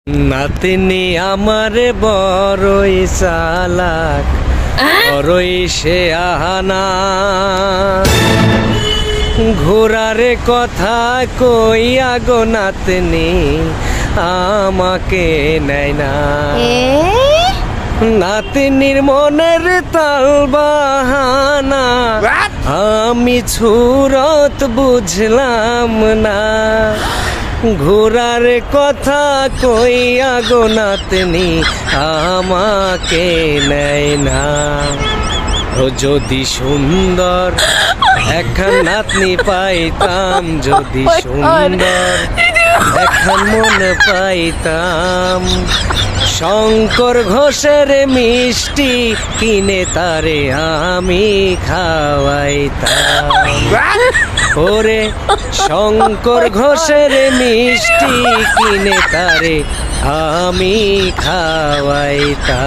নাতনি আমারে বড়ই চালাক, বড়ই সে আহানা। ঘোরারে কথা কইয়া গো নাতনি আমাকে নেয় না। নাতনির মনের তাল বাহানা আমি ছুরত বুঝলাম না। ঘোরার কথা কইয়া গো নাতনি আমাকে নেয় না। ও যদি সুন্দর এখন নাতনি পাইতাম, যদি সুন্দর এখন মন পাইতাম, শঙ্কর ঘোষের মিষ্টি কিনে তারে আমি খাওয়াইতাম। ওরে শঙ্কর ঘোষের মিষ্টি কিনে তারে আমি খাওয়াইতাম।